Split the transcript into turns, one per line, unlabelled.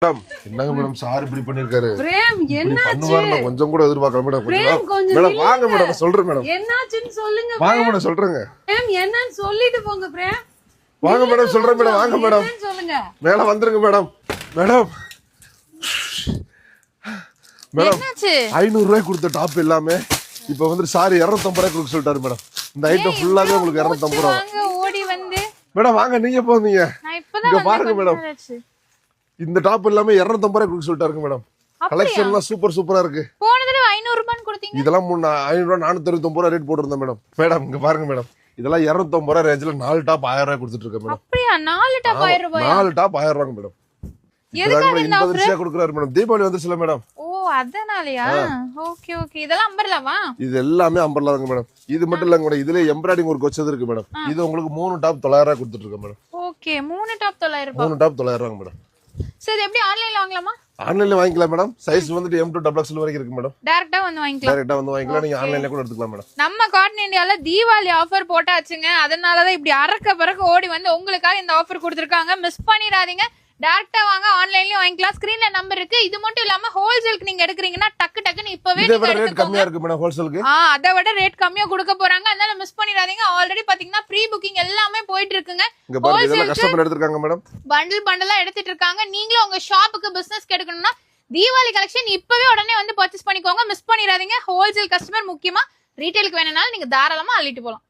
madam என்னங்க madam sir இப்படி பண்ணிருக்காரு
பிரேம் என்னாச்சு
பண்ணுவாருன்னு கொஞ்சம் கூட எதிர்பார்க்கல மேடம்
பிரேம் கொஞ்சம்
மேடம் வாங்க மேடம் சொல்றேன் மேடம்
என்னாச்சுன்னு சொல்லுங்க
வாங்க மேடம் சொல்றேங்க
பிரேம் என்னன்னு சொல்லிட்டு போங்க பிரேம்
வாங்க மேடம் சொல்றேன் மேடம் வாங்க மேடம்
என்னன்னு சொல்லுங்க
மேல வந்துருங்க மேடம் மேடம் மேடம்
என்னாச்சு
500 ரூபாய் கொடுத்த டாப் எல்லாமே இப்ப வந்து சார் 250 ரூபாய் கொடுக்க சொல்லிட்டாரு மேடம் இந்த ஐட்டம் ஃபுல்லாவே உங்களுக்கு 250 ரூபாய்
வாங்க ஓடி வந்து
மேடம் வாங்க நீங்க போவீங்க
நான்
இங்க
இப்பதான்
பாருங்க மேடம் இந்த டாப் எல்லாமே 250 ரூபாய் கொடுக்க சொல்லிட்டாருங்க மேடம் கலெக்ஷன் எல்லாம் சூப்பரா இருக்கு
போன தடவை 500 ரூபாய் கொடுத்தீங்க
இதெல்லாம் 500 ரூபாய் 469 ரூபாய் ரேட் போட்டுருந்தேன் மேடம் மேடம் இங்க பாருங்க மேடம் இதெல்லாம் 250 ரூபாய் ரேஞ்சில 4 டாப் 1000 ரூபாய் கொடுத்துட்டு இருக்கேன் மேடம்
அப்படியா 4 டாப் 1000 ரூபாய்
4 டாப் 1000 ரூபாய் மேடம்
எதுக்காக இந்த
இந்த வருஷம் கொடுக்குறாரு மேடம் தீபாவளி வந்துருச்சுல மேடம்
ஓ அதனாலயா ஓகே ஓகே இதெல்லாம் அம்பர்லாவா
இது எல்லாமே அம்பர்லாங்க மேடம் இது மட்டும் இல்லங்க மேடம் இதுல எம்ப்ராய்டிங் ஒரு கொச்சது இருக்கு மேடம் இது உங்களுக்கு 3 டாப் 900 ரூபாய் கொடுத்துட்டு இருக்கேன் மேடம்
ஓகே 3 டாப் 900 ரூபாய்
3 டாப் 900 ரூபாய் மேடம்
சரி எப்படி ஆன்லைன்ல வாங்கலாமா
ஆன்லைன்ல வாங்கிக்கலாம் மேடம் சைஸ் வந்துட்டு M2 XXL வரைக்கும் இருக்கு மேடம்
டைரக்டா வந்து வாங்கிக்கலாம்
டைரக்டா வந்து வாங்கிக்கலாம் நீங்க ஆன்லைன்ல கூட எடுத்துக்கலாம் மேடம்
நம்ம காட்டன் இந்தியால தீபாவளி ஆஃபர் போட்டாச்சுங்க அதனாலதான் இப்படி அறக்க ஓடி வந்து உங்களுக்காக இந்த ஆஃபர் கொடுத்திருக்காங்க மிஸ் பண்ணிடாதீங்க டைரக்டா வாங்க ஆன்லைன்லயும் வாங்கிக்கலாம் ஸ்கிரீன்ல நம்பர் இருக்கு இது மட்டும் இல்லாம ஹோல்சேலுக்கு நீங்க எடுக்கறீங்கன்னா டக்குன்னு இப்பவே
இதை விட ரேட் கம்மியா இருக்கு மேடம் ஹோல்சேலுக்கு
அதை விட ரேட் கம்மியா கொடுக்க போறாங்க அதனால மிஸ் பண்ணிடாதீங்க ஆல்ரெடி பாத்தீங்கன்னா ப்ரீ புக்கிங் எல்லாமே போயிட்டு இருக்குங்க
இங்க பாருங்க இதெல்லாம் கஸ்டமர் எடுத்துட்டாங்க மேடம்
பண்டலா எடுத்துட்டு இருக்காங்க நீங்களும் உங்க ஷாப்புக்கு பிசினஸ் எடுக்கணும்னா தீபாவளி கலெக்ஷன் இப்பவே உடனே வந்து பர்ச்சேஸ் பண்ணிக்கோங்க மிஸ் பண்ணிடாதீங்க ஹோல்சேல் கஸ்டமர் முக்கியமா ரீட்டைலுக்கு வேணும்னாலும் நீங்க தாராளமா அள்ளிட்டு போலாம்